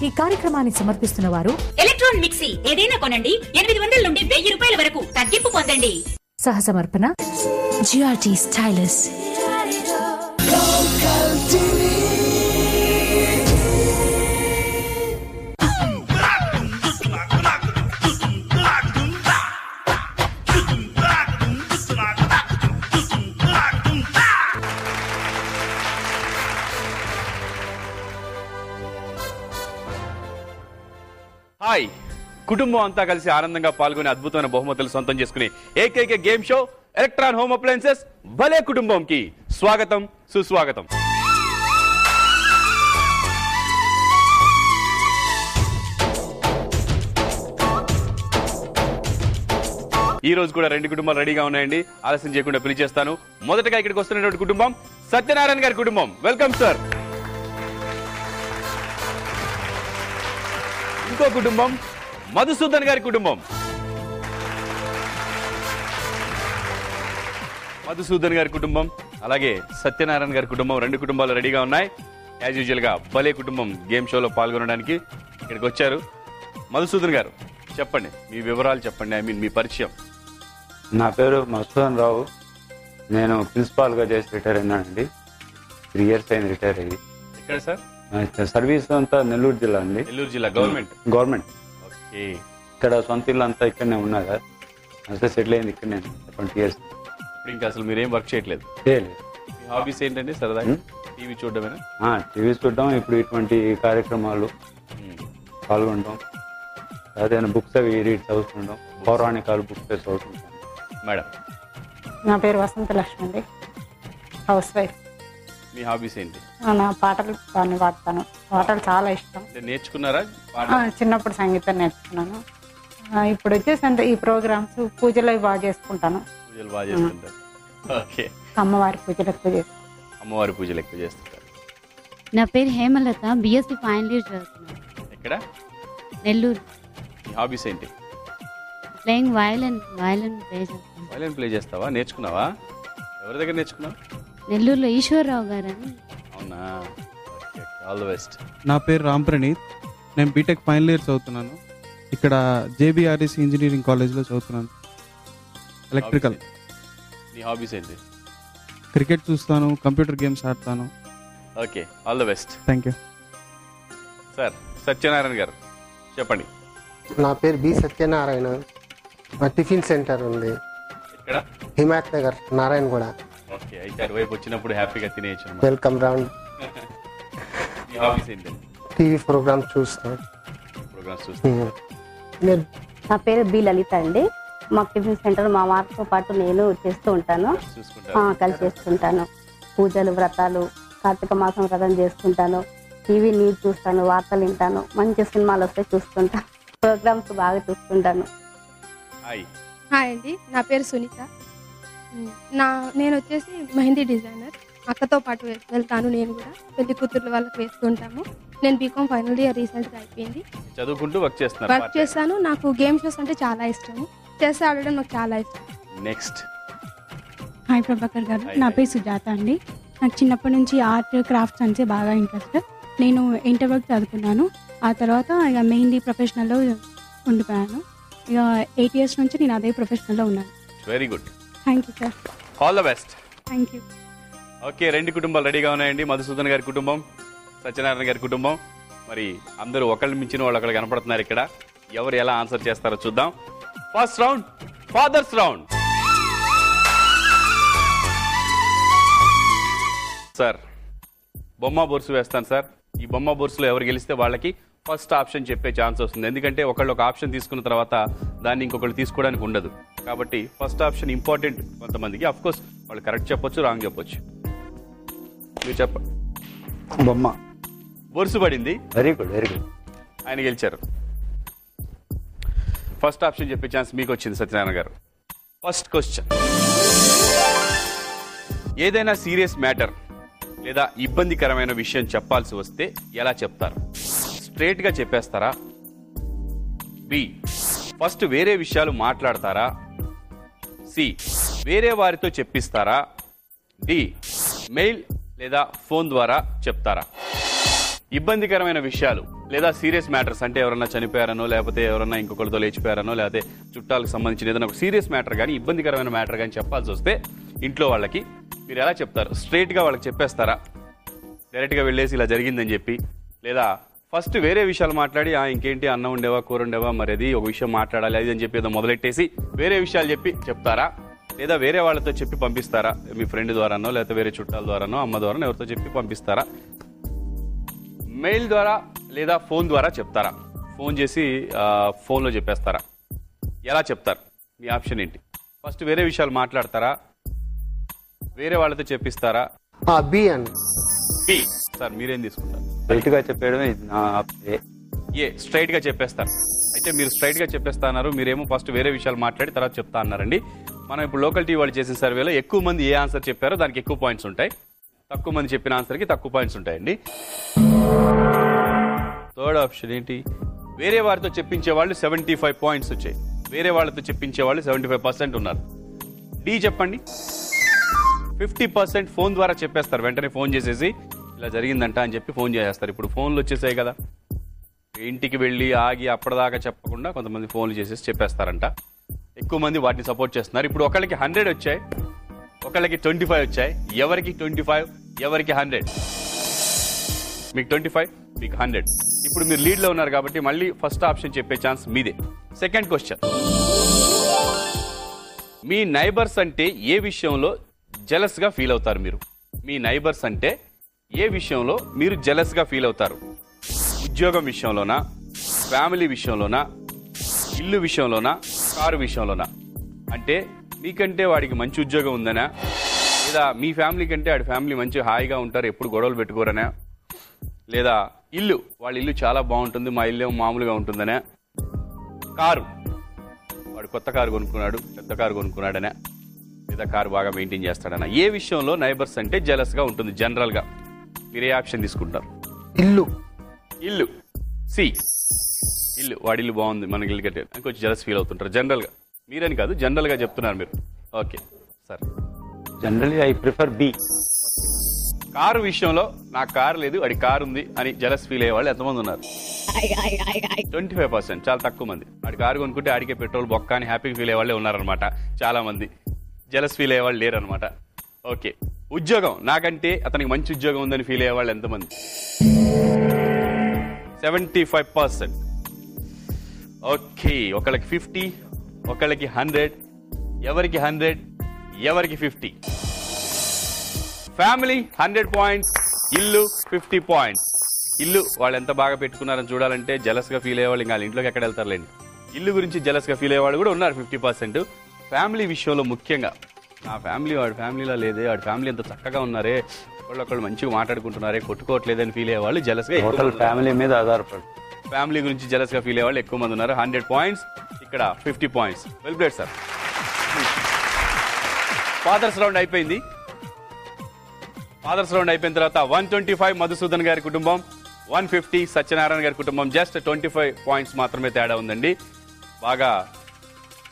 ఈ కార్యక్రమాన్ని సమర్పిస్తున్న వారు ఎలక్ట్రాన్ మిక్సీ ఏదైనా కొనండి 800 నుండి 1000 రూపాయల వరకు తగ్గింపు పొందండి. సహసమర్పణ GRT Stylus. హాయ్, కుటుంబం అంతా కలిసి ఆనందంగా పాల్గొని అద్భుతమైన బహుమతులు సొంతం చేసుకుని ఏకైక game show electron home appliances భలే కుటుంబంకి స్వాగతం, సుస్వాగతం. ఈ రోజు కూడా 2 కుటుంబాలు రెడీగా ఉన్నాయండి. ఆలస్యం చేయకుండా పిలిచేస్తాను. మొదటగా ఇక్కడికి వస్తున్నటువంటి కుటుంబం సత్యనారాయణ గారి కుటుంబం. Welcome sir. ఇంకో కుటుంబం మధుసూదన్ గారి కుటుంబం. మధుసూదన్ గారి కుటుంబం అలాగే సత్యనారాయణ గారి కుటుంబం, 2 కుటుంబాలు రెడీగా ఉన్నాయి. యాజ్ యూజువల్ గా భలే కుటుంబం గేమ్ షోలో పాల్గొనడానికి ఇక్కడికి వచ్చారు. మధుసూదన్ గారు చెప్పండి, మీ వివరాలు చెప్పండి. ఐ మీన్ మీ పరిచయం. నా పేరు మధుసూదన్ రావు. నేను ప్రిన్సిపాల్గా చేసి రిటైర్ అయినానండి. 3 years అయింది రిటైర్ అయ్యి. ఎక్కడ సార్? సర్వీస్ అంతా నెల్లూరు జిల్లా అండి. నెల్లూరు జిల్లా గవర్నమెంట్. ఓకే. ఇక్కడ సొంత ఇల్లు అంతా ఇక్కడనే ఉన్నాగా, అసలు సెటిల్ అయింది ఇక్కడనే 20 years. ఇప్పుడు ఇంకా అసలు మీరేం వర్క్ చేయట్లేదు? చేయలేదు. మీ హాబీస్ ఏంటండి? సరదాగా టీవీ చూడడమేనా? టీవీ చూడడం, ఇప్పుడు ఇటువంటి కార్యక్రమాలు పాల్గొనడం, అదేనా బుక్స్ అవి రీడ్ చదువుతుండడం, పౌరాణికాలు బుక్స్ చదువుతుంటాం. మేడం, నా పేరు వసంత లక్ష్మి అండి, హౌస్ వైఫ్. మీ హాబీస్ ఏంటి? నా పాటలు బాగా పాడతాను. పాటలు చాలా ఇష్టం. నేర్చుకున్నారా? చిన్నప్పుడు సంగీతం నేర్చుకున్నాను. ఇప్పుడు వచ్చేసి అంటే ఈ ప్రోగ్రామ్స్ పూజలు బాగా చేసుకుంటాను. పూజలు బాగా చేసుకుంటారు. ఓకే. అమ్మవారి పూజలు ఎక్కువ చేస్తాను. అమ్మవారి పూజలు ఎక్కువ చేస్తుంటారు. నా పేరు హేమలత, BSc ఫైనల్ ఇయర్ చదువుతున్నాను. ఎక్కడ? నెల్లూరు. మీ హాబీస్ ఏంటి? ప్లేయింగ్ వయలిన్ ప్లే చేస్తాను. వయలిన్ ప్లే చేస్తావా? నేర్చుకున్నావా? ఎవరి దగ్గర నేర్చుకున్నావు? నెల్లూరులో ఈశ్వర్రావు గారని. అవునా? All the best. నా పేరు రామ్ ప్రణీత్. నేను బీటెక్ ఫైనల్ ఇయర్ చదువుతున్నాను. ఇక్కడ JBRS ఇంజనీరింగ్ కాలేజ్లో చదువుతున్నాను, ఎలక్ట్రికల్. నీ హాబీస్ ఏంటి? క్రికెట్ చూస్తాను, కంప్యూటర్ గేమ్స్ ఆడతాను. Okay, all the best. Thank you sir. Satyanarayana గారు చెప్పండి. నా పేరు బి సత్యనారాయణ. మా టిఫిన్ సెంటర్ ఉంది ఎక్కడ? హిమాయత్ నగర్, నారాయణగూడ. ఓకే, అయితే అటువైపు వచ్చినప్పుడు హ్యాపీగా తినేయచ్చు. Welcome round. మీ హాబీస్ ఏంటి? టీవీ ప్రోగ్రామ్స్ చూస్తాం. ప్రోగ్రామ్స్ చూస్తాం. నా పేరు బి లలిత అండి. మా టిఫిన్ సెంటర్ మా వారితో పాటు నేను చేస్తూ ఉంటాను, కలిసి చేస్తుంటాను. పూజలు, వ్రతాలు, కార్తీక మాసం వ్రతం చేసుకుంటాను, టీవీ న్యూస్ చూస్తాను, వార్తలు వింటాను, మంచి సినిమాలు వస్తే చూస్తుంటాను, ప్రోగ్రామ్స్ బాగా చూస్తుంటాను. హాయ్ అండి, నా పేరు సునీత. నేను వచ్చేసి మెహందీ డిజైనర్. అక్కతో పాటు వెళ్తాను. నేను కూడా పెళ్లి కూతుర్ల వాళ్ళకి వేస్తుంటాము. నేను బీకామ్ ఫైనల్ ఇయర్ రీసెంట్గా అయిపోయింది. చదువుకుంటూ వర్క్ చేస్తాను. నాకు గేమ్ షోస్ అంటే చాలా ఇష్టము. చెస్ ఆడడం నాకు చాలా ఇష్టం. నెక్స్ట్. హాయ్ ప్రభాకర్ గారు, నా పేరు సుజాత అండి. నాకు చిన్నప్పటి నుంచి ఆర్ట్ క్రాఫ్ట్స్ అంటే బాగా ఇంట్రెస్ట్. నేను ఇంటర్ వరకు చదువుకున్నాను. ఆ తర్వాత ఇక మెహందీ ప్రొఫెషనల్లో ఉండిపోయాను. ఇక 8 years నుంచి నేను అదే ప్రొఫెషనల్లో ఉన్నాను. Very good. Thank you sir. All the best. Thank you. Okay, 2 కుటుంబాలు రెడీగా ఉన్నాయండి. మధుసూదన్ గారి కుటుంబం, సత్యనారాయణ గారి కుటుంబం. మరి అందరూ ఒకళ్ళు మించిన వాళ్ళు ఒకళ్ళు కనపడుతున్నారు ఇక్కడ. ఎవరు ఎలా ఆన్సర్ చేస్తారో చూద్దాం. First round, fathers round. Sir, బొమ్మ బొరుసు వేస్తాను సార్. ఈ బొమ్మ బొరుసులో ఎవరు గెలిస్తే వాళ్ళకి ఫస్ట్ ఆప్షన్ చెప్పే ఛాన్స్ వస్తుంది. ఎందుకంటే ఒకళ్ళు ఒక ఆప్షన్ తీసుకున్న తర్వాత దాన్ని ఇంకొకళ్ళు తీసుకోవడానికి ఉండదు. కాబట్టి ఫస్ట్ ఆప్షన్ ఇంపార్టెంట్ కొంతమందికి. అఫ్ కోర్స్ వాళ్ళు కరెక్ట్ చెప్పొచ్చు, రాంగ్ చెప్పొచ్చు. మీరు చెప్పండి. బొమ్మ బొరుసు పడింది. Very good, very good. ఆయన గెలిచారు. ఫస్ట్ ఆప్షన్ చెప్పే ఛాన్స్ మీకు వచ్చింది సత్యనారాయణ గారు. First question. ఏదైనా సీరియస్ మ్యాటర్ లేదా ఇబ్బందికరమైన విషయం చెప్పాల్సి వస్తే ఎలా చెప్తారు? స్ట్రేట్ గా చెప్పేస్తారా? బి, ఫస్ట్ వేరే విషయాలు మాట్లాడతారా? సి, వేరే వారితో చెప్పిస్తారా? డి, మెయిల్ లేదా ఫోన్ ద్వారా చెప్తారా? ఇబ్బందికరమైన విషయాలు లేదా సీరియస్ మ్యాటర్స్, అంటే ఎవరన్నా చనిపోయారనో లేకపోతే ఎవరన్నా ఇంకొకరితో లేచిపోయారనో లేకపోతే చుట్టాలకు సంబంధించిన ఏదైనా ఒక సీరియస్ మ్యాటర్ కానీ ఇబ్బందికరమైన మ్యాటర్ కానీ చెప్పాల్సి వస్తే ఇంట్లో వాళ్ళకి మీరు ఎలా చెప్తారు? స్ట్రైట్గా వాళ్ళకి చెప్పేస్తారా, డైరెక్ట్గా వెళ్ళేసి ఇలా జరిగిందని చెప్పి, లేదా ఫస్ట్ వేరే విషయాలు మాట్లాడి ఇంకేంటి అన్నం ఉండేవా కూర ఉండేవా మరి అది ఒక విషయం మాట్లాడాలి అది అని చెప్పి ఏదో మొదలెట్టేసి వేరే విషయాలు చెప్పి చెప్తారా, లేదా వేరే వాళ్ళతో చెప్పి పంపిస్తారా? మీ ఫ్రెండ్ ద్వారానో లేకపోతే వేరే చుట్టాల ద్వారానో అమ్మ ద్వారానో ఎవరితో చెప్పి పంపిస్తారా? మెయిల్ ద్వారా లేదా ఫోన్ ద్వారా చెప్తారా? ఫోన్ చేసి ఫోన్లో చెప్పేస్తారా? ఎలా చెప్తారు? మీ ఆప్షన్ ఏంటి? ఫస్ట్ వేరే విషయాలు మాట్లాడతారా, వేరే వాళ్ళతో చెప్పిస్తారా? బి అండి. బి. సార్ మీరేం తీసుకుంటారు? స్ట్రైట్ గా చెప్పేయడమే స్ట్రైట్ గా చెప్పేస్తారు. అయితే మీరు స్ట్రైట్ గా చెప్పేస్తా అన్నారు, మీరేమో ఫస్ట్ వేరే విషయాలు మాట్లాడి తర్వాత చెప్తా అన్నారండి. మనం ఇప్పుడు లోకల్ టీవీ వాళ్ళు చేసిన సర్వేలో ఎక్కువ మంది ఏ ఆన్సర్ చెప్పారో దానికి ఎక్కువ పాయింట్స్ ఉంటాయి, తక్కువ మంది చెప్పిన ఆన్సర్కి తక్కువ పాయింట్స్ ఉంటాయండి. థర్డ్ ఆప్షన్ ఏంటి? వేరే వారితో చెప్పించే వాళ్ళు 75 పాయింట్స్ వచ్చాయి, వేరే వాళ్ళతో చెప్పించే వాళ్ళు 75% ఉన్నారు. డి చెప్పండి. 50% ఫోన్ ద్వారా చెప్పేస్తారు, వెంటనే ఫోన్ చేసేసి ఇలా జరిగిందంట అని చెప్పి ఫోన్ చేసేస్తారు. ఇప్పుడు ఫోన్లు వచ్చేసాయి కదా, ఇంటికి వెళ్ళి ఆగి అప్పటిదాకా చెప్పకుండా కొంతమంది ఫోన్లు చేసేసి చెప్పేస్తారంట. ఎక్కువ మంది వాటిని సపోర్ట్ చేస్తున్నారు. ఇప్పుడు ఒకళ్ళకి 100 వచ్చాయి, ఒకళ్ళకి 25 వచ్చాయి. ఎవరికి 25, ఎవరికి 100? మీకు 25, మీకు 100. ఇప్పుడు మీరు లీడ్లో ఉన్నారు కాబట్టి మళ్ళీ ఫస్ట్ ఆప్షన్ చెప్పే ఛాన్స్ మీదే. సెకండ్ క్వశ్చన్, మీ నైబర్స్ అంటే ఏ విషయంలో జెలస్గా ఫీల్ అవుతారు మీరు? మీ నైబర్స్ అంటే ఏ విషయంలో మీరు జెలస్గా ఫీల్ అవుతారు? ఉద్యోగం విషయంలోనా, ఫ్యామిలీ విషయంలోనా, ఇల్లు విషయంలోనా, కారు విషయంలోనా? అంటే మీకంటే వాడికి మంచి ఉద్యోగం ఉందనా, లేదా మీ ఫ్యామిలీ కంటే వాడి ఫ్యామిలీ మంచి హాయిగా ఉంటారు ఎప్పుడు గొడవలు పెట్టుకోరనా, లేదా ఇల్లు వాళ్ళ ఇల్లు చాలా బాగుంటుంది మా ఇల్లు ఏమో మామూలుగా ఉంటుందనా, కారు వాడు కొత్త కారు కొనుక్కున్నాడు పెద్ద కారు కొనుక్కున్నాడనా, లేదా కారు బాగా మెయింటైన్ చేస్తాడనా? ఏ విషయంలో నైబర్స్ అంటే జెలస్గా ఉంటుంది జనరల్గా? మీరు ఏ ఆప్షన్ తీసుకుంటారు? ఇల్లు. ఇల్లు. సి. ఇల్లు, వాడి ఇల్లు బాగుంది మనకి ఇల్లు కట్టే అని కొంచెం జెలస్ ఫీల్ అవుతుంటారు జనరల్గా. మీరని కాదు, జనరల్గా చెప్తున్నారు మీరు. Okay sir. Generally I prefer B. Car విషయంలో నాకు కారు లేదు వాడి కారు ఉంది అని జెలస్ ఫీల్ అయ్యే వాళ్ళు ఎంతమంది ఉన్నారు? 25%, చాలా తక్కువ మంది. వాడి కారు కొనుక్కుంటే ఆడికే పెట్రోల్ బొక్క అని హ్యాపీగా ఫీల్ అయ్యే వాళ్ళే ఉన్నారనమాట. చాలా మంది జెలస్ ఫీల్ అయ్యే వాళ్ళు లేరనమాట. ఓకే. ఉద్యోగం, నాకంటే అతనికి మంచి ఉద్యోగం ఉందని ఫీల్ అయ్యే వాళ్ళు ఎంతమంది? 75%. ఓకే. ఒకళ్ళకి 50, ఒకళ్ళకి 100. ఎవరికి 100, ఎవరికి 50? ఫ్యామిలీ 100 పాయింట్స్, ఇల్లు 50 పాయింట్స్. ఇల్లు వాళ్ళు ఎంత బాగా పెట్టుకున్నారని చూడాలంటే జెలస్గా ఫీల్ అయ్యేవాళ్ళు ఇంకా వాళ్ళ ఇంట్లోకి ఎక్కడ వెళ్తారులేండి. ఇల్లు గురించి జెలస్గా ఫీల్ అయ్యేవాళ్ళు కూడా ఉన్నారు 50%. ఫ్యామిలీ విషయంలో ముఖ్యంగా నా ఫ్యామిలీ వాడి ఫ్యామిలీలో లేదే, వాడి ఫ్యామిలీ ఎంత చక్కగా ఉన్నారే, ఒకళ్ళు మంచిగా మాట్లాడుకుంటున్నారే, కొట్టుకోవట్లేదని ఫీల్ అయ్యే వాళ్ళు జెలస్గా ఫ్యామిలీ మీద ఆధారపడి ఫ్యామిలీ గురించి జెలస్గా ఫీల్ అయ్యే వాళ్ళు ఎక్కువ మంది ఉన్నారు. 100 పాయింట్స్, ఇక్కడ 50 points. Well played sir. Fathers round అయిపోయింది. ఫాదర్స్ రౌండ్ అయిపోయిన తర్వాత 125 మధుసూదన్ గారి కుటుంబం, 150 సత్యనారాయణ గారి కుటుంబం. జస్ట్ 25 పాయింట్స్ మాత్రమే తేడా ఉందండి. బాగా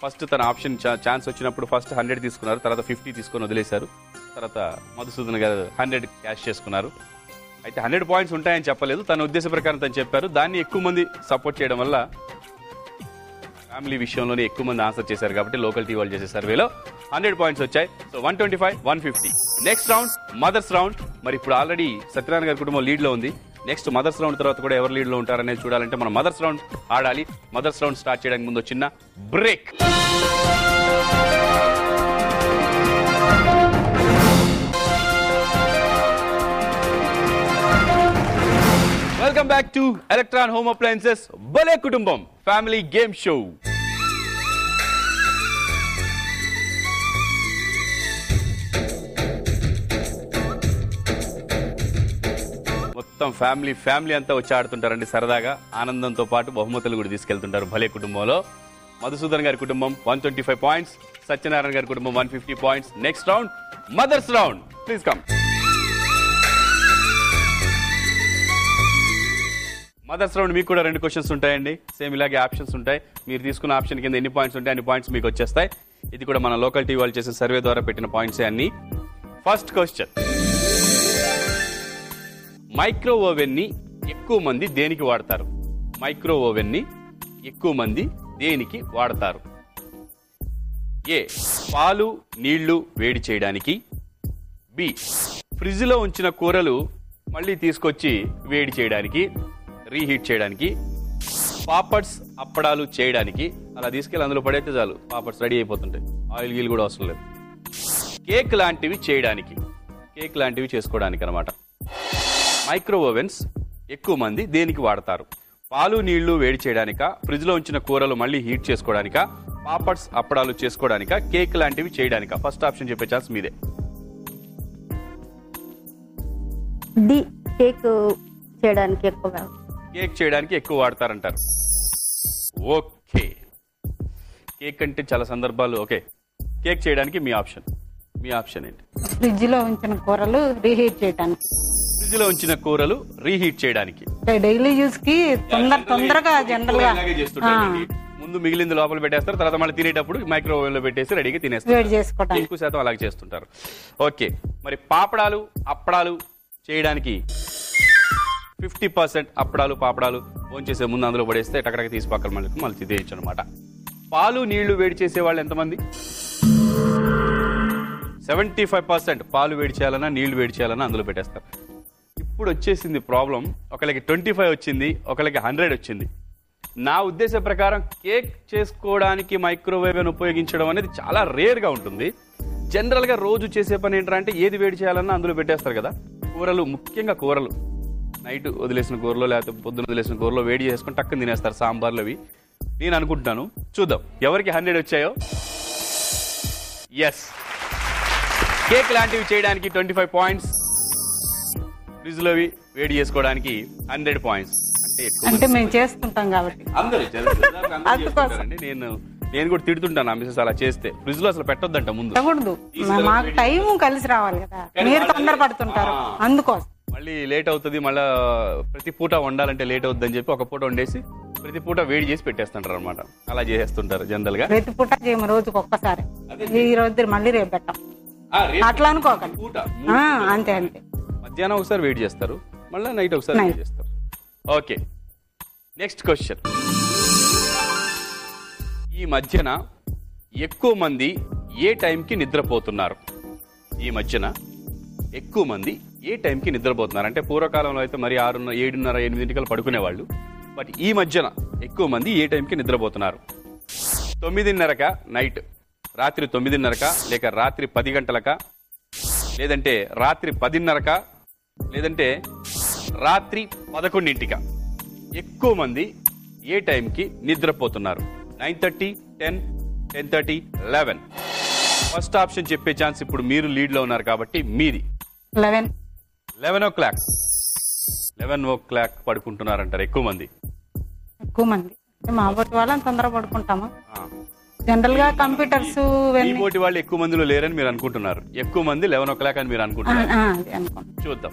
ఫస్ట్ తన ఆప్షన్ ఛాన్స్ వచ్చినప్పుడు ఫస్ట్ 100 తీసుకున్నారు, తర్వాత 50 తీసుకొని వదిలేశారు. తర్వాత మధుసూదన్ గారు 100 క్యాష్ చేసుకున్నారు. అయితే 100 పాయింట్స్ ఉంటాయని చెప్పలేదు, తన ఉద్దేశ ప్రకారం తను చెప్పారు. దాన్ని ఎక్కువ మంది సపోర్ట్ చేయడం వల్ల ఫ్యామిలీ విషయంలోనే ఎక్కువ మంది ఆన్సర్ చేశారు కాబట్టి లోకల్ టీవీ వాళ్ళు చేసే సర్వేలో 100 పాయింట్స్ వచ్చాయి. So 125, 150. Next round mothers round. మరి ఇప్పుడు ఆల్రెడీ సత్యనారాయణ గారి కుటుంబం లీడ్లో ఉంది. నెక్స్ట్ మదర్స్ రౌండ్ తర్వాత కూడా ఎవరు లీడ్లో ఉంటారనేది చూడాలంటే మనం మదర్స్ రౌండ్ ఆడాలి. మదర్స్ రౌండ్ స్టార్ట్ చేయడానికి ముందు చిన్న break. Welcome back to electron home appliances భలే కుటుంబం ఫ్యామిలీ గేమ్ షో. మొత్తం ఫ్యామిలీ అంతా వచ్చి ఆడుతుంటారండి సరదాగా. ఆనందంతో పాటు బహుమతులు కూడా తీసుకెళ్తుంటారు భలే కుటుంబంలో. మధుసూదన్ గారి కుటుంబం 125 పాయింట్స్, సత్యనారాయణ గారి కుటుంబం 150 points. Next round mothers round. Please come. Mothers round మీకు కూడా 2 క్వశ్చన్స్ ఉంటాయండి. సేమ్ ఇలాగే ఆప్షన్స్ ఉంటాయి. మీరు తీసుకున్న ఆప్షన్ కింద ఎన్ని పాయింట్స్ ఉంటాయి అన్ని పాయింట్స్ మీకు వచ్చేస్తాయి. ఇది కూడా మన లోకల్ టీవీ వాళ్ళు చేసిన సర్వే ద్వారా పెట్టిన పాయింట్సే అన్ని. ఫస్ట్ క్వశ్చన్, మైక్రో ఓవెన్ ని ఎక్కువ మంది దేనికి వాడతారు? మైక్రో ఓవెన్ ని ఎక్కువ మంది దేనికి వాడతారు? ఏ, పాలు నీళ్లు వేడి చేయడానికి. బి, ఫ్రిడ్జ్ లో ఉంచిన కూరలు మళ్ళీ తీసుకొచ్చి వేడి చేయడానికి, రీహీట్ చేయడానికి. పాపడ్స్ అప్పడాలు చేయడానికి, అలా తీసుకెళ్ళి అందులో పడైతే చాలు, పాపడ్స్ రెడీ అయిపోతుంటాయి, ఆయిల్ గీల్ కూడా అవసరం లేదు. కేక్ లాంటివి చేయడానికి, కేక్ లాంటివి చేసుకోవడానికి అనమాట. మైక్రో ఓవెన్స్ ఎక్కువ మంది దేనికి వాడతారు? పాలు నీళ్లు వేడి చేయడానిక, ఫ్రిడ్జ్ లో ఉంచిన కూరలు మళ్ళీ హీట్ చేసుకోవడానిక, పాపడ్స్ అప్పడాలు చేసుకోవడానిక, కేక్ లాంటివి చేయడానిక? ఫస్ట్ ఆప్షన్ చెప్పే ఛాన్స్ మీదే. డి, కేక్ చేయడానికి ఎక్కువగా. కేక్ చేయడానికి ఎక్కువ వాడతారంటారు. ఓకే, కేక్ అంటే చాలా సందర్భాలు. ఓకే, కేక్ చేయడానికి మీ ఆప్షన్. మీ ఆప్షన్ ఏంటి? ఫ్రిడ్జ్ లో ఉంచిన కూరలు రీహీట్ చేయడానికి. ఫ్రిడ్జ్ లో ఉంచిన కూరలు రీహీట్ చేయడానికి. డైలీ యూస్ కి తొందరగా జనరల్ గా ఇలాగే చేస్తుంటారండి. ముందు మిగిలింది లోపల పెట్టేస్తారు, తర్వాత మళ్ళీ తినేటప్పుడు మైక్రోవేవ్ లో పెట్టేసి రెడీగా తినేస్తారు. వేడి చేసుకోవడానికి ఎక్కువ శాతం అలాగే చేస్తుంటారు. ఓకే, మరి పాపడాలు అప్పడాలు చేయడానికి 50% అప్పడాలు పాపడాలు ఫోన్ చేసే ముందు అందులో పడేస్తే టకటక తీసి పక్కన మళ్ళీ తినేయచ్చు అనమాట. పాలు నీళ్లు వేడి చేసే వాళ్ళు ఎంతమంది? 75% పాలు వేడి చేయాలన్నా నీళ్లు వేడి చేయాలన్నా అందులో పెట్టేస్తారు. ఇప్పుడు వచ్చేసింది ప్రాబ్లం. ఒకళ్ళకి 25 వచ్చింది, ఒకళ్ళకి 100 వచ్చింది. నా ఉద్దేశం ప్రకారం కేక్ చేసుకోవడానికి మైక్రోవేవ్ ఉపయోగించడం అనేది చాలా రేర్గా ఉంటుంది. జనరల్గా రోజు చేసే పని ఏంటంటే ఏది వేడి చేయాలన్నా అందులో పెట్టేస్తారు కదా. కూరలు, ముఖ్యంగా కూరలు, నైట్ వదిలేసిన కూరలో లేకపోతే పొద్దున వదిలేసిన కూరలో వేడి చేసుకుని టక్కుని తినేస్తారు, సాంబార్లు అవి. నేను అనుకుంటున్నాను, చూద్దాం ఎవరికి 100 వచ్చాయో. ఎస్, కేక్ లాంటివి చేయడానికి 25 పాయింట్స్, ఫ్రిడ్జ్ లోవి వేడి చేసుకోవడానికి 100 పాయింట్స్. అంటే మేము చేసుకుంటాం కాబట్టి అందరూ చేస్తారండి. నేను కూడా తిడుతుంటాను ఆ మిసెస్ అలా చేస్తే. ఫ్రిడ్జ్ లో అసలు పెట్టొద్దంట ముందు. మాకు టైం కలిసి రావాలి కదా, మీరు తొందర పడుతుంటారు అందుకోసం. మళ్ళీ లేట్ అవుతుంది, మళ్ళీ ప్రతి పూట వండాలంటే లేట్ అవుతుంది అని చెప్పి ఒక పూట వండేసి ప్రతి పూట వేడి చేసి పెట్టేస్తుంటారు అనమాట. అలా చేసేస్తుంటారు జనరల్ గా. ప్రతి పూట చేయము, రోజుకి ఒక్కసారి. ఈ రోజు మళ్ళీ రేపు పెట్టాం అట్లా అనుకోకండి. అంతే అంతే. మధ్యాహ్నం ఒకసారి వెయిట్ చేస్తారు, మళ్ళీ నైట్ ఒకసారి వెయిట్ చేస్తారు. Okay, next question. ఈ మధ్యన ఎక్కువ మంది ఏ టైంకి నిద్రపోతున్నారు? ఈ మధ్యన ఎక్కువ మంది ఏ టైంకి నిద్రపోతున్నారు? అంటే పూర్వకాలంలో అయితే మరి 6, 7:30, 8 పడుకునేవాళ్ళు. బట్ ఈ మధ్యన ఎక్కువ మంది ఏ టైంకి నిద్రపోతున్నారు? 9:30క నైట్, రాత్రి 9:30క, లేక రాత్రి 10 గంటలక, లేదంటే రాత్రి 10:30క, లేదంటే రాత్రి 11ంటిక? ఎక్కువ మంది ఏ టైంకి నిద్రపోతున్నారు? 9:30, 10, 10:30, 11. ఫస్ట్ ఆప్షన్ చెప్పే ఛాన్స్ ఇప్పుడు మీరు లీడ్ లో ఉన్నారు కాబట్టి మీది. 11 o'clock. 11 o'clock పడుకుంటున్నారంటారు ఎక్కువ మంది. ఎక్కువ మంది మా బోటి వాళ్ళని తొందర పడుకుంటాము. జనరల్ గా కంప్యూటర్స్ ఈ బోటి వాళ్ళు ఎక్కువ మందిలో లేరని మీరు అనుకుంటున్నారు. ఎక్కువ మంది 11 o'clock అని మీరు అనుకుంటున్నారు. చూద్దాం.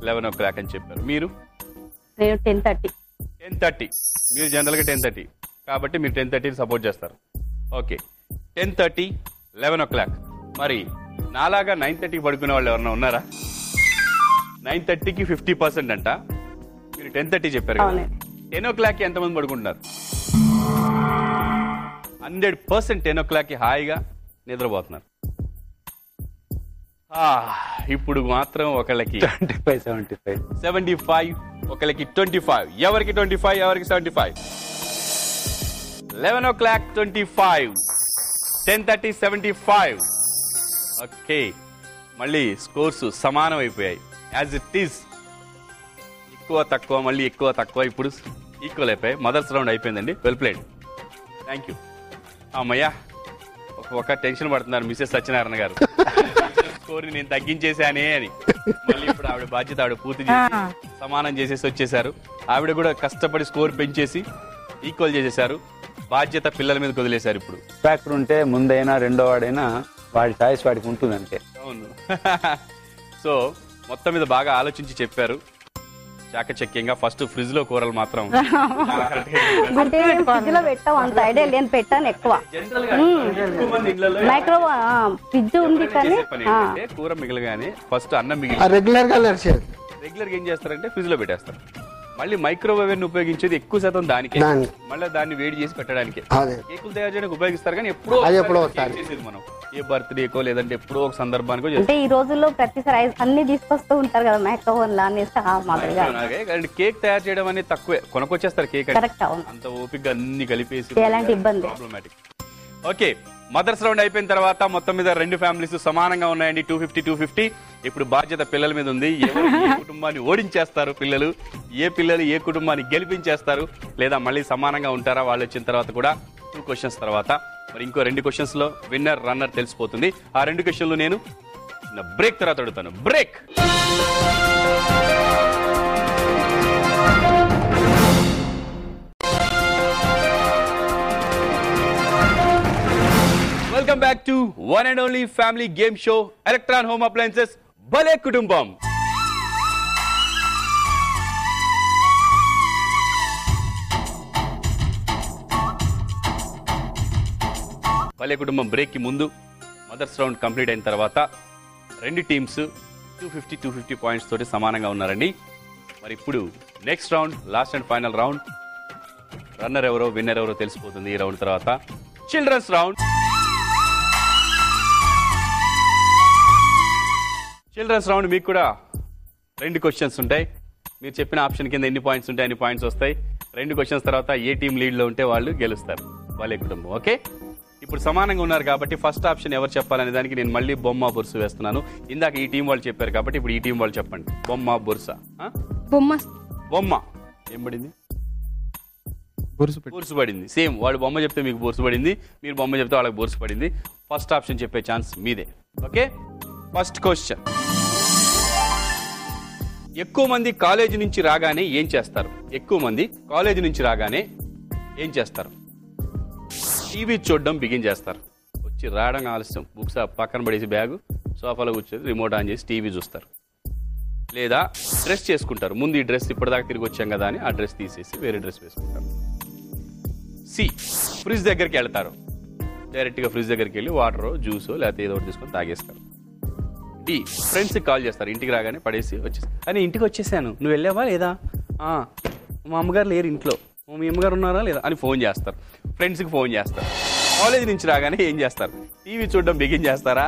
11 o'clock అని చెప్పారు. మీరు 10:30. 10:30. మీరు జనరల్ గా 10:30 కాబట్టి మీరు 10:30 సపోర్ట్ చేస్తారు. Okay, 10:30, 11 o'clock. మరి నాలాగా 9:30 పడుకునే వాళ్ళు ఎవరన్నా ఉన్నారా? 9:30కి 50% అంట. మీరు 10:30 చెప్పారు కదా. 10 o'clock ఎంతమంది పడుకుంటున్నారు? 100% 10 o'clock హాయిగా నిద్రపోతున్నారు. ఇప్పుడు మాత్రం ఒకళ్ళకి 75, ఒకళ్ళకి 25. ఎవరికి 25, ఎవరికి 75? 11 o'clock 25, 10:30 75. ఓకే, మళ్ళీ స్కోర్స్ సమానం అయిపోయాయి. As it is. ఎక్కువ తక్కువ, మళ్ళీ ఎక్కువ తక్కువ, ఇప్పుడు ఈక్వల్ అయిపోయాయి. మదర్స్ రౌండ్ అయిపోయిందండి. Well played. Thank you. అమ్మయ్యా, ఒక టెన్షన్ పడుతున్నారు మిసెస్ సత్యనారాయణ గారు. స్కోర్ నేను తగ్గించేశానే అని. మళ్ళీ ఇప్పుడు ఆవిడ బాధ్యత ఆవిడ పూర్తి చేసి సమానం చేసేసి వచ్చేసారు. ఆవిడ కూడా కష్టపడి స్కోర్ పెంచేసి ఈక్వల్ చేసేసారు. బాధ్యత పిల్లల మీద వదిలేశారు. ఇప్పుడు ఫ్యాక్టర్ ఉంటే ముందైనా రెండో వాడైనా వాడి ఛాయిస్ వాడికి ఉంటుంది అంతే. అవును. సో మొత్తం మీద బాగా ఆలోచించి చెప్పారు. చాకచక్యంగా ఫస్ట్ ఫ్రిడ్జ్ లో కూరలు మాత్రం అంటే ఫ్రిడ్జ్ లో పెట్టాం, అంత ఐడియా లేని పెట్టాను ఎక్కువ. మైక్రో ఫ్రిడ్జ్ ఉంది కానీ కూర మిగలగానే ఫస్ట్ అన్నం రెగ్యులర్ గా రెగ్యులర్గా ఏం చేస్తారంటే ఫ్రిడ్జ్లో పెట్టేస్తారు. మళ్ళీ మైక్రోవేవ్ ఉపయోగించేది ఎక్కువ శాతం దానికే, మళ్ళీ దాన్ని వేడి చేసి పెట్టడానికి. కేకులు తయారు చేయడానికి ఉపయోగిస్తారు కానీ ఎప్పుడో చేసేది మనం ఏ బర్త్డేకో లేదంటే ఎప్పుడో ఒక సందర్భానికో చేస్తాం. అంటే ఈ రోజుల్లో ప్రతిసారి అన్ని తీసుకొస్తూ ఉంటారు కదా మైక్రోవేవ్ లా అనేసి మాదిరిగా. కేక్ తయారు చేయడం అనేది తక్కువే, కొనుక్కొచ్చేస్తారు కేక్ అంత ఓపిక అన్ని కలిపేసి ఎలాంటి ఇబ్బంది. ప్రాబ్లమాటిక్. ఓకే, మదర్స్ రౌండ్ అయిపోయిన తర్వాత మొత్తం మీద 2 ఫ్యామిలీస్ సమానంగా ఉన్నాయండి, 250-250. ఇప్పుడు బాధ్యత పిల్లల మీద ఉంది. ఎవరు ఏ కుటుంబాన్ని ఓడించేస్తారు పిల్లలు, ఏ పిల్లలు ఏ కుటుంబాన్ని గెలిపించేస్తారు, లేదా మళ్ళీ సమానంగా ఉంటారా వాళ్ళు వచ్చిన తర్వాత కూడా 2 క్వశ్చన్స్ తర్వాత. మరి ఇంకో 2 క్వశ్చన్స్ లో విన్నర్ రన్నర్ తెలిసిపోతుంది. ఆ 2 క్వశ్చన్లు నేను బ్రేక్ తర్వాత అడుగుతాను. Break. Welcome back to one and only family game show electron home appliances భలే కుటుంబం. భలే కుటుంబం బ్రేక్ కి ముందు మదర్స్ రౌండ్ కంప్లీట్ అయిన తర్వాత 2 టీమ్స్ 250 పాయింట్స్ తోటి సమానంగా ఉన్నారండి. మరి ఇప్పుడు next round, last and final round. Runner ఎవరో విన్నర్ ఎవరో తెలిసిపోతుంది ఈ రౌండ్ తర్వాత. Children's round. చిల్డ్రన్స్ రౌండ్ మీకు కూడా 2 క్వశ్చన్స్ ఉంటాయి. మీరు చెప్పిన ఆప్షన్ కింద ఎన్ని పాయింట్స్ ఉంటాయి అన్ని పాయింట్స్ వస్తాయి. 2 క్వశ్చన్స్ తర్వాత ఏ టీం లీడ్లో ఉంటే వాళ్ళు గెలుస్తారు. భలే కుటుంబం. ఓకే, ఇప్పుడు సమానంగా ఉన్నారు కాబట్టి ఫస్ట్ ఆప్షన్ ఎవరు చెప్పాలనే దానికి నేను మళ్ళీ బొమ్మ బొరుసు వేస్తున్నాను. ఇందాక ఈ టీం వాళ్ళు చెప్పారు కాబట్టి ఇప్పుడు ఈ టీం వాళ్ళు చెప్పండి. బొమ్మ బొరుసా? బొమ్మ ఏం పడింది? బొరుసు పడింది. సేమ్ వాడు బొమ్మ చెప్తే మీకు బొరుసు పడింది, మీరు బొమ్మ చెప్తే వాళ్ళకి బొరుసు పడింది. ఫస్ట్ ఆప్షన్ చెప్పే ఛాన్స్ మీదే. Okay, first question. ఎక్కువ మంది కాలేజీ నుంచి రాగానే ఏం చేస్తారు? ఎక్కువ మంది కాలేజీ నుంచి రాగానే ఏం చేస్తారు? టీవీ చూడడం బిగిన్ చేస్తారు. వచ్చి రావడం ఆలస్యం, బుక్స్ పక్కన పడేసి బ్యాగు సోఫాలో కూర్చొని రిమోట్ ఆన్ చేసి టీవీ చూస్తారు. లేదా డ్రెస్ చేసుకుంటారు. ముందు ఈ డ్రెస్ ఇప్పటిదాకా తిరిగి వచ్చాం కదా అని ఆ డ్రెస్ తీసేసి వేరే డ్రెస్ వేసుకుంటారు. సి, ఫ్రిడ్జ్ దగ్గరికి వెళ్తారు. డైరెక్ట్గా ఫ్రిడ్జ్ దగ్గరికి వెళ్ళి వాటర్ జ్యూసో లేకపోతే ఏదో ఒకటి తీసుకొని తాగేస్తారు. డి, ఫ్రెండ్స్కి కాల్ చేస్తారు. ఇంటికి రాగానే పడేసి వచ్చేసి అని ఇంటికి వచ్చేసాను, నువ్వు వెళ్ళావా లేదా, మా అమ్మగారు లేరు ఇంట్లో, మీ అమ్మగారు ఉన్నారా లేదా అని ఫోన్ చేస్తారు. ఫ్రెండ్స్కి ఫోన్ చేస్తారు. కాలేజీ నుంచి రాగానే ఏం చేస్తారు? టీవీ చూడడం బిగిన్ చేస్తారా,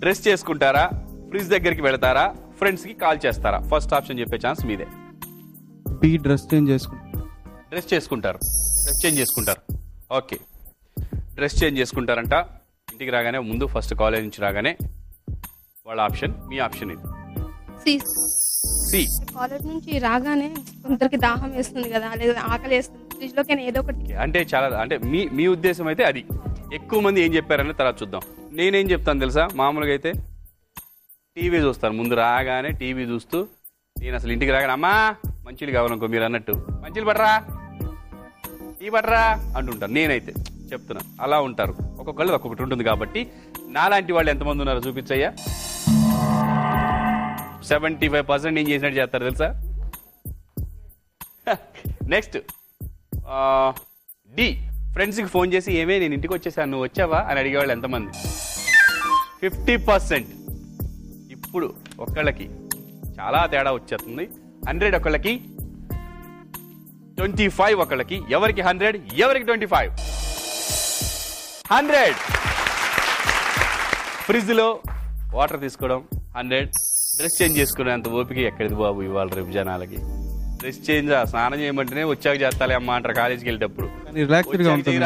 డ్రెస్ చేసుకుంటారా, ఫ్రిడ్జ్ దగ్గరికి వెళ్తారా, ఫ్రెండ్స్కి కాల్ చేస్తారా? ఫస్ట్ ఆప్షన్ చెప్పే ఛాన్స్ మీదే. బి, డ్రెస్ చేంజ్ చేసుకుంటారు. డ్రెస్ చేసుకుంటారు. డ్రెస్ చేంజ్ చేసుకుంటారు. ఓకే, డ్రెస్ చేంజ్ చేసుకుంటారంట ఇంటికి రాగానే, ముందు ఫస్ట్ కాలేజ్ నుంచి రాగానే. వాళ్ళ ఆప్షన్, మీ ఆప్షన్ ఇది. సి, కాలేజ్ నుంచి రాగానే కొందరికి దాహం వేస్తుంది కదా, లేదా ఆకలి వేస్తుంది, ఫ్రిడ్జ్ లోకి ఏదో ఒకటి. అంటే చాలా, అంటే మీ ఉద్దేశం అయితే అది. ఎక్కువ మంది ఏం చెప్పారని తర్వాత చూద్దాం. నేనేం చెప్తాను తెలుసా? మామూలుగా అయితే టీవీ చూస్తాను. ముందు రాగానే టీవీ చూస్తూ, నేను అసలు ఇంటికి రాగానే అమ్మా మంచిలు కావాలనుకో, మీరు అన్నట్టు మంచిలు పడరా, టీ పడరా అంటుంటారు. నేనైతే చెప్తున్నా, అలా ఉంటారు. ఒక్కొక్కళ్ళు ఒక్కొక్కటి ఉంటుంది. కాబట్టి నాలాంటి వాళ్ళు ఎంతమంది ఉన్నారో చూపించయ్యా. 75% ఏం చేసినట్టు చేస్తారు తెలుసా? నెక్స్ట్ డి, ఫ్రెండ్స్కి ఫోన్ చేసి ఏమే నేను ఇంటికి వచ్చేసాను నువ్వు వచ్చావా అని అడిగేవాళ్ళు ఎంతమంది? 50%. ఇప్పుడు ఒక్కళ్ళకి చాలా తేడా వచ్చేస్తుంది. 100 ఒకళ్ళకి, 25 ఒకళ్ళకి. ఎవరికి 100, ఎవరికి 25? 100. ఫ్రిడ్జ్లో వాటర్ తీసుకోవడం 100. డ్రెస్ చేంజ్ చేసుకునే అంత ఓపిక ఎక్కడిది బాబు ఇవాళ రేపు జనాలకి. డ్రెస్ చేంజ్ స్నానం చేయమంటేనే వచ్చాక చేస్తాలే అమ్మ అంటారు కాలేజీకి వెళ్ళేటప్పుడు.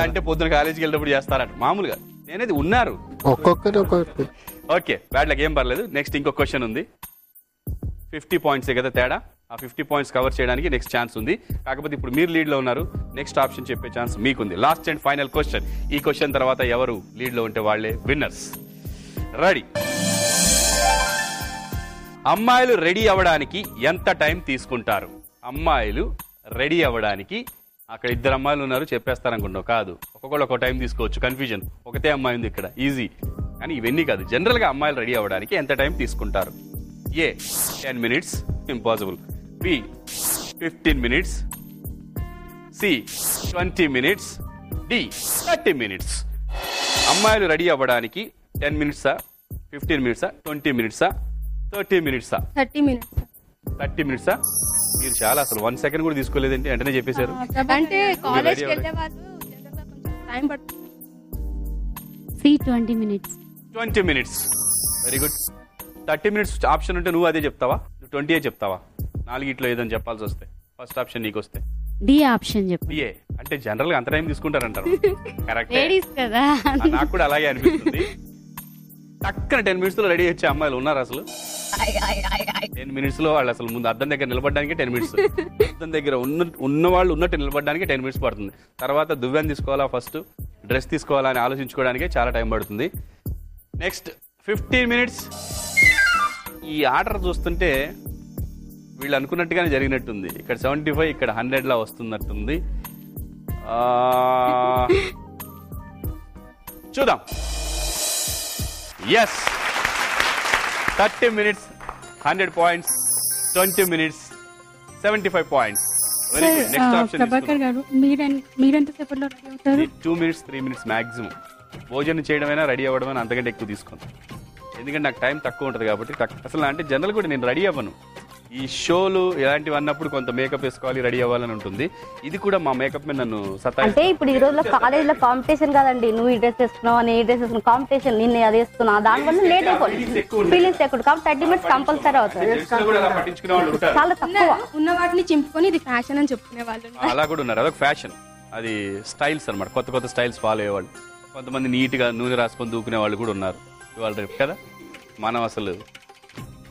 అంటే పొద్దున కాలేజీకి వెళ్ళేటప్పుడు చేస్తారంట. మామూలుగా నేనేది ఉన్నారు ఒక్కొక్కరు ఒక్కొక్కటి. ఓకే, బ్యాడ్లకి ఏం పర్లేదు. నెక్స్ట్ ఇంకో క్వశ్చన్ ఉంది. 50 పాయింట్సే కదా తేడా. ఆ 50 పాయింట్స్ కవర్ చేయడానికి నెక్స్ట్ ఛాన్స్ ఉంది. కాకపోతే ఇప్పుడు మీరు లీడ్లో ఉన్నారు. నెక్స్ట్ ఆప్షన్ చెప్పే ఛాన్స్ మీకుంది. Last and final question. ఈ క్వశ్చన్ తర్వాత ఎవరు లీడ్లో ఉంటే వాళ్ళే విన్నర్స్. రెడీ? అమ్మాయిలు రెడీ అవ్వడానికి ఎంత టైం తీసుకుంటారు? అమ్మాయిలు రెడీ అవ్వడానికి, అక్కడ 2 అమ్మాయిలు ఉన్నారు చెప్పేస్తారనుకుంటావు, కాదు. ఒక్కొక్కళ్ళు ఒక టైం తీసుకోవచ్చు. కన్ఫ్యూజన్. ఒకటే అమ్మాయి ఉంది ఇక్కడ, ఈజీ. కానీ ఇవన్నీ కాదు. జనరల్గా అమ్మాయిలు రెడీ అవ్వడానికి ఎంత టైం తీసుకుంటారు? A 10 minutes, impossible. B 15 minutes, C 20 minutes, D 30 minutes. అమ్మాయిలు రెడీ అవ్వడానికి 10 minutes, 15 minutes, 20 minutes, 30 minutes. 30 minutes. 30 minutes మీరు చాలా అసలు 1 second కూడా తీసుకోలేదంటే వెంటనే చెప్పేశారు. అంటే కాలేజ్కి వెళ్ళే వాళ్ళు జనరల్గా కొంచెం టైం పడుతుంది. 20 minutes. 20 minutes. Very good. 30 minutes option ఉంటే నువ్వు అదే చెప్తావా? నువ్వు 20 చెప్తావా? 4 ఏదని చెప్పాల్సి వస్తే ఫస్ట్ ఆప్షన్ నీకు వస్తే డి ఆప్షన్ చెప్పు. డిఏ అంటే జనరల్ గా అంత టైం తీసుకుంటారంటారు. కరెక్ట్. లేడీస్ కదా. నాకు కూడా అలాగే అనిపిస్తుంది. టక్కన 10 minutes లో రెడీ వచ్చే అమ్మాయిలు ఉన్నారు అసలు. 10 minutes లో వాళ్ళు అసలు ముందు అద్దం దగ్గర నిలబడడానికి 10 minutes, అద్దం దగ్గర ఉన్న వాళ్ళు ఉన్నట్టు నిలబడడానికి 10 minutes పడుతుంది. తర్వాత దువ్వెన తీసుకోవాలా, ఫస్ట్ డ్రెస్ తీసుకోవాలా అని ఆలోచించుకోవడానికి చాలా టైం పడుతుంది. Next 15 minutes. ఈ ఆర్డర్ చూస్తుంటే వీళ్ళు అనుకున్నట్టుగానే జరిగినట్టుంది. ఇక్కడ 75, ఇక్కడ 100 లా వస్తున్నట్టుంది. చూద్దాం. Yes, 30 minutes 100 points, 20 minutes 75 points. Very good. Next option Prabhakar గారు మీరెంత సేపట్లో రెడీ అవుతారు? 2 minutes 3 minutes మాక్సిమం. భోజనం చేయడమైనా రెడీ అవ్వడమైనా అంతకంటే ఎక్కువ తీసుకుంటాను. ఎందుకంటే నాకు టైం తక్కువ ఉంటుంది కాబట్టి. అసలు అంటే జనరల్ కూడా నేను రెడీ అవ్వను. ఈ షోలు ఇలాంటివి అన్నప్పుడు కొంత మేకప్ వేసుకోవాలి, రెడీ అవ్వాలని ఉంటుంది. ఇది కూడా మా మేకప్ మీద నన్ను అంటే ఇప్పుడు ఈ రోజుల్లో కాలేజ్ లో కాంపిటీషన్ కాదండి. నువ్వు ఈ డ్రెస్ వేసుకున్నావు, నేను ఈ డ్రెస్ వేసుకున్నావు, కాంపిటీషన్. నేను అది వేస్తున్నా, దానివల్ల లేట్ అయిపోతుంది. ఫీలింగ్స్ ఎక్కువ కాబట్టి 30 minutes కంపల్సరీ అవుతుంది. చాలా తక్కువ ఉన్న వాటిని చింపుకొని ఇది ఫ్యాషన్ అని చెప్పుకునే వాళ్ళు అలా కూడా ఉన్నారు. అదొక ఫ్యాషన్, అది స్టైల్స్ అనమాట. కొత్త కొత్త స్టైల్స్ ఫాలో అయ్యేవాళ్ళు. కొంతమంది నీట్గా నూనె రాసుకొని దూకునే వాళ్ళు కూడా ఉన్నారు ఇవాళ రేపు కదా. మనం అసలు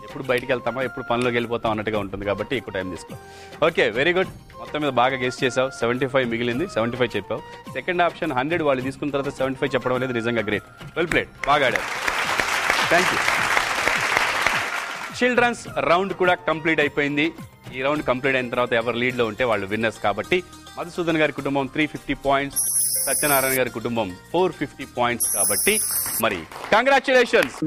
ఎప్పుడు బయటికి వెళ్తామా, ఎప్పుడు పనిలోకి వెళ్ళిపోతాం అన్నట్టుగా ఉంటుంది కాబట్టి ఎక్కువ టైం తీసుకో. Okay, very good. మొత్తం మీద బాగా గెస్ చేసావు. 75 మిగిలింది, 75 చెప్పావు. సెకండ్ ఆప్షన్ 100 వాళ్ళు తీసుకున్న తర్వాత 75 చెప్పడం అనేది నిజంగా గ్రేట్. వెల్ ప్లేడ్, బాగా ఆడారు. Thank you. చిల్డ్రన్స్ రౌండ్ కూడా కంప్లీట్ అయిపోయింది. ఈ రౌండ్ కంప్లీట్ అయిన తర్వాత ఎవరు లీడ్లో ఉంటే వాళ్ళు విన్నర్స్. కాబట్టి మధుసూదన్ గారి కుటుంబం 350 points, సత్యనారాయణ గారి కుటుంబం 450 points. కాబట్టి మరి కంగ్రాచులేషన్స్.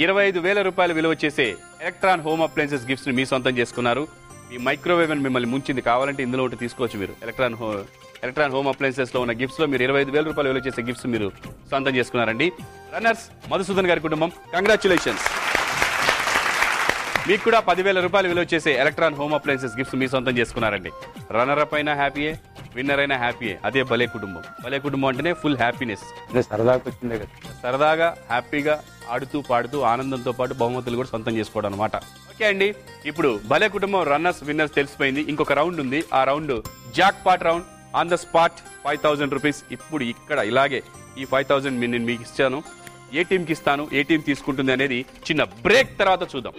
25,000 రూపాయలు విలువ చేసే ఎలక్ట్రాన్ హోమ్ అప్లయన్సెస్ గిఫ్ట్స్ ని మీ సొంతం చేసుకున్నారు. మీ మైక్రోవేవ్ అని మిమ్మల్ని ముంచింది, కావాలంటే ఇందులో ఒకటి తీసుకోవచ్చు మీరు. ఎలక్ట్రాన్ హోమ్ అప్లయన్సెస్ లో ఉన్న గిఫ్ట్స్ లో మీరు 25,000 రూపాయలు విలువ చేసే గిఫ్ట్స్ మీరు సొంతం చేసుకున్నారండి. రన్నర్స్ మధుసూదన్ గారి కుటుంబం, కంగ్రాచులేషన్స్. మీకు కూడా 10,000 రూపాయలు విలువ చేసే ఎలక్ట్రాన్ హోమ్ అప్లయన్సెస్ గిఫ్ట్స్ మీ సొంతం చేసుకున్నారండి. రన్నర్ అప్ అయినా హ్యాపీయే, విన్నర్ అయినా హ్యాపీయే. అదే భలే కుటుంబం. భలే కుటుంబం అంటేనే ఫుల్ హ్యాపీనెస్. సరదాగా వచ్చిందే కదా, సరదాగా హ్యాపీగా ఆడుతూ పాడుతూ ఆనందంతో పాటు బహుమతులు కూడా సొంతం చేసుకోవడం అనమాట. ఓకే అండి, ఇప్పుడు భలే కుటుంబం రన్నర్స్ విన్నర్స్ తెలిసిపోయింది. ఇంకొక రౌండ్ ఉంది. ఆ round jackpot round. On the spot 5,000 rupees. ఇప్పుడు ఇక్కడ ఇలాగే ఈ 5,000 నేను మీకు ఇస్తాను. ఏ టీంకి ఇస్తాను, ఏ టీం తీసుకుంటుంది అనేది చిన్న బ్రేక్ తర్వాత చూద్దాం.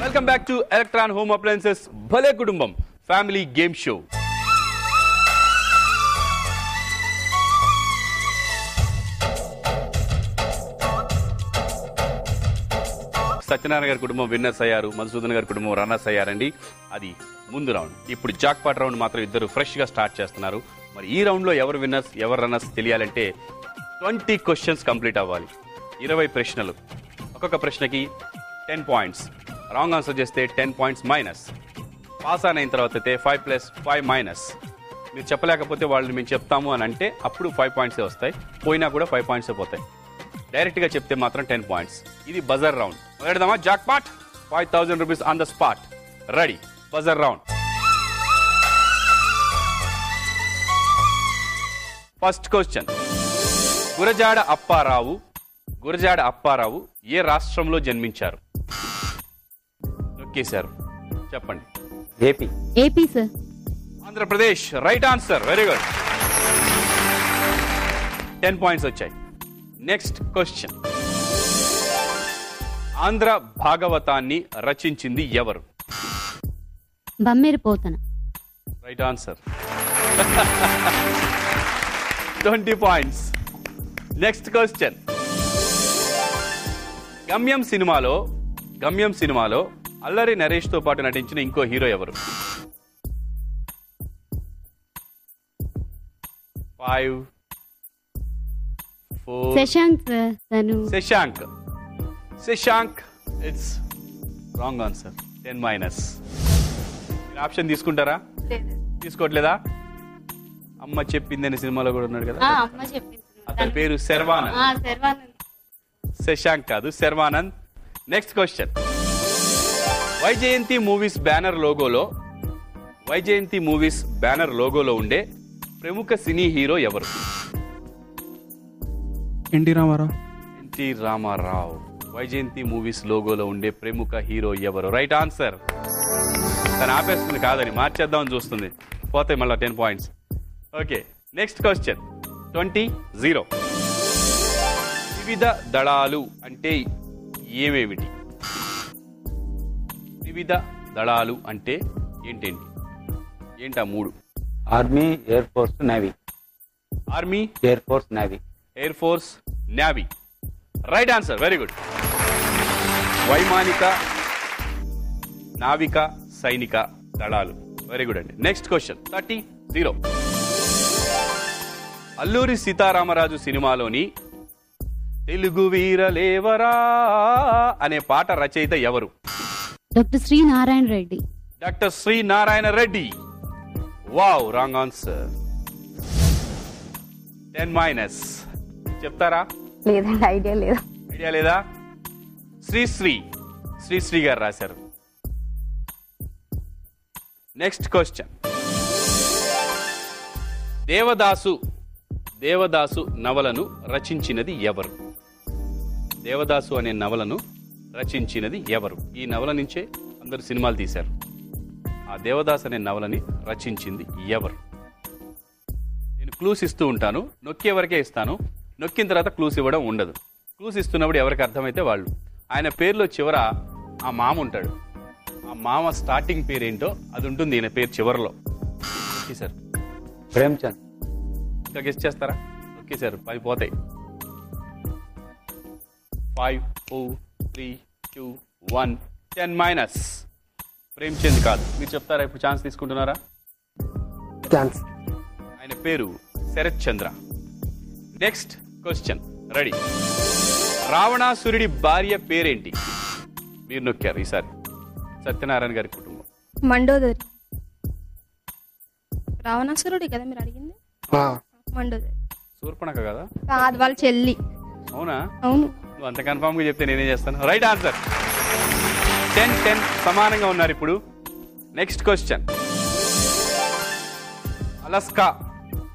Welcome back to electron home appliances భలే కుటుంబం ఫ్యామిలీ గేమ్ షో. సత్యనారాయణ గారి కుటుంబం విన్నర్స్ అయ్యారు, మధుసూదన్ గారి కుటుంబం రన్నర్స్ అయ్యారండి. అది ముందు రౌండ్. ఇప్పుడు జాక్ పాట్ రౌండ్ మాత్రం ఇద్దరు ఫ్రెష్ గా స్టార్ట్ చేస్తున్నారు. మరి ఈ రౌండ్ లో ఎవరు విన్నర్స్ ఎవరు రన్నర్స్ తెలియాలంటే 20 questions కంప్లీట్ అవ్వాలి. 20 ప్రశ్నలు. ఒక్కొక్క ప్రశ్నకి 10 points. రాంగ్ ఆన్సర్ చేస్తే 10 points మైనస్. పాస్ అయిన తర్వాత అయితే 5 + 5 మైనస్. మీరు చెప్పలేకపోతే వాళ్ళు మేము చెప్తాము అని అంటే అప్పుడు 5 points వస్తాయి. పోయినా కూడా 5 points పోతాయి. డైరెక్ట్ గా చెప్తే మాత్రం 10 points. ఇది బజర్ రౌండ్. మొదలెడదామా? Jackpot 5,000 rupees on the spot. Ready? Buzzer round. First question. Gurajada Apparao ఏ రాష్ట్రంలో జన్మించారు? నొక్కేశారు, చెప్పండి. AP sir. Andhra Pradesh. Right answer. Very good. 10 points వచ్చాయి. Next question. ఆంధ్ర భాగవతాన్ని రచించింది ఎవరు? Bammera Potana. Right answer. 20 points. Next question. Gamyam సినిమాలో అల్లరి నరేష్ తో పాటు నటించిన ఇంకో హీరో ఎవరు? 5 4 Shashank. It's wrong answer. 10 minus. మీరు ఆప్షన్ తీసుకుంటారా? తీసుకోవట్లేదా? అమ్మ చెప్పింది అనే సినిమాలో కూడా ఉన్నాడు కదా, అమ్మ చెప్పింది. అతని పేరు శర్వానంద్. శర్వానంద్. శశాంక్ కాదు, Sharwanand. Next question. Vyjayanthi movies banner లోగోలో ఉండే ప్రముఖ సినీ హీరో ఎవరు? NT Rama Rao. NT Rama Rao. Vyjayanthi movies లోగోలో ఉండే ప్రముఖ హీరో ఎవరు? Right answer. తను ఆపేస్తుంది కాదని మార్చేద్దామని చూస్తుంది, పోతాయి మళ్ళీ 10 పాయింట్స్. Okay, next question. 20-0. వివిధ దళాలు అంటే ఏమేమిటి? వివిధ దళాలు అంటే ఏంటేంటి? ఏంటా 3? Army, air force, navy. Army, air force, navy. Air force, navy. Right answer, very good. వైమానిక, నావిక, సైనిక దళాలు. వెరీ గుడ్ అండి. Next question. 30-0. అల్లూరి సీతారామరాజు సినిమాలోని తెలుగు వీరలేవరా అనే పాట రచయిత ఎవరు? Doctor Sri Narayana Reddy. Doctor Sri Narayana Reddy. Wow, wrong answer. 10- చెప్తారా? లేదండి, ఐడియా లేదు. ఐడియా లేదా? శ్రీశ్రీ గారు రాశారు. Next question. దేవదాసు నవలను రచించినది ఎవరు? దేవదాసు అనే నవలను రచించినది ఎవరు? ఈ నవల నుంచే అందరు సినిమాలు తీశారు. ఆ దేవదాసు అనే నవలని రచించింది ఎవరు? నేను క్లూస్ ఇస్తూ ఉంటాను, నొక్కే వరకే ఇస్తాను. నొక్కిన తర్వాత క్లూస్ ఇవ్వడం ఉండదు. క్లూస్ ఇస్తున్నప్పుడు ఎవరికి అర్థమైతే వాళ్ళు. ఆయన పేరులో చివర ఆ మామ ఉంటాడు. ఆ మామ స్టార్టింగ్ పేరేంటో అది ఉంటుంది ఈయన పేరు చివరిలో. Okay sir. ప్రేమ్చంద్. ఇంకా గెస్ట్ చేస్తారా? ఓకే సార్, 10 పోతాయి. 5, 4, 3, 2, 1. 10-. ప్రేమ్చంద్ కాదు. మీరు చెప్తారా? ఇప్పుడు ఛాన్స్ తీసుకుంటున్నారా? ఛాన్స్. ఆయన పేరు Sarat Chandra. Next question. Ready. రావణాసురుడి భార్య పేరేంటి? మీరు నొక్కారు ఈసారి. సత్యనారాయణ గారి కుటుంబం. మండోదరి. రావణాసురుడి కదా మీరు అడిగింది? మండోదరి. శూర్పణఖ కదా? కాదు, వాళ్ళ చెల్లి. అవునా? అవును. నువ్వు అంత కన్ఫామ్ గా చెప్తే నేనే చేస్తాను. Right answer. 10-10 సమానంగా ఉన్నారు ఇప్పుడు. Next question.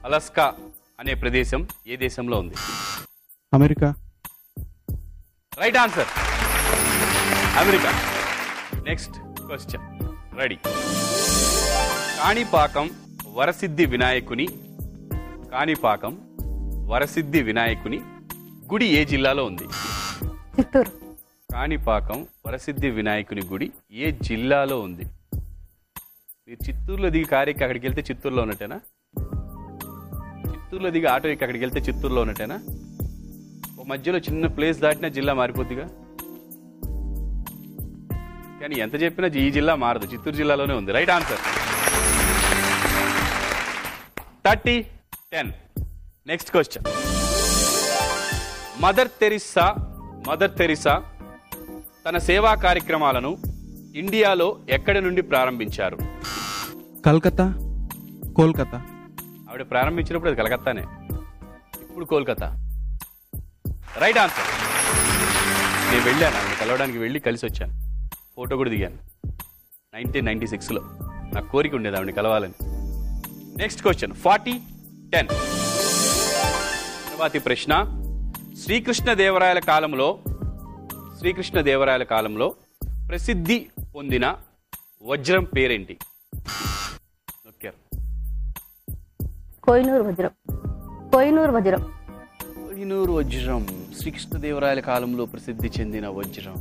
అలస్కా అనే ప్రదేశం ఏ దేశంలో ఉంది? America. Right answer, America. Next question. Ready. Kanipakam Varasiddhi వినాయకుని గుడి ఏ జిల్లాలో ఉంది? చిత్తూరు. కాణిపాకం వరసిద్ధి వినాయకుని గుడి ఏ జిల్లాలో ఉంది? మీరు చిత్తూరులో దిగి కారు ఎక్కి అక్కడికి వెళ్తే చిత్తూరులో ఉన్నట్టేనా? చిత్తూరులో దిగి ఆటో ఎక్కి అక్కడికి వెళ్తే చిత్తూరులో ఉన్నట్టేనా? ఓ మధ్యలో చిన్న ప్లేస్ దాటినా జిల్లా మారిపోద్దిగా. కానీ ఎంత చెప్పినా ఈ జిల్లా మారదు, చిత్తూరు జిల్లాలోనే ఉంది. Right answer. 30-10. Next question. Mother Teresa తన సేవా కార్యక్రమాలను ఇండియాలో ఎక్కడి నుండి ప్రారంభించారు? కోల్కతా. ఆవిడ ప్రారంభించినప్పుడు అది కలకత్తానే, ఇప్పుడు కోల్కతా. Right answer. నేను వెళ్ళాను, ఆవిడ కలవడానికి వెళ్ళి కలిసి వచ్చాను, ఫోటో కూడా దిగాను 1996లో. నాకు కోరిక ఉండేది ఆవిడని కలవాలని. Next question. 40-10. తర్వాతి ప్రశ్న. శ్రీకృష్ణదేవరాయల కాలంలో ప్రసిద్ధి పొందిన వజ్రం పేరేంటి? కోహినూర్ వజ్రం. శ్రీకృష్ణదేవరాయల కాలంలో ప్రసిద్ధి చెందిన వజ్రం.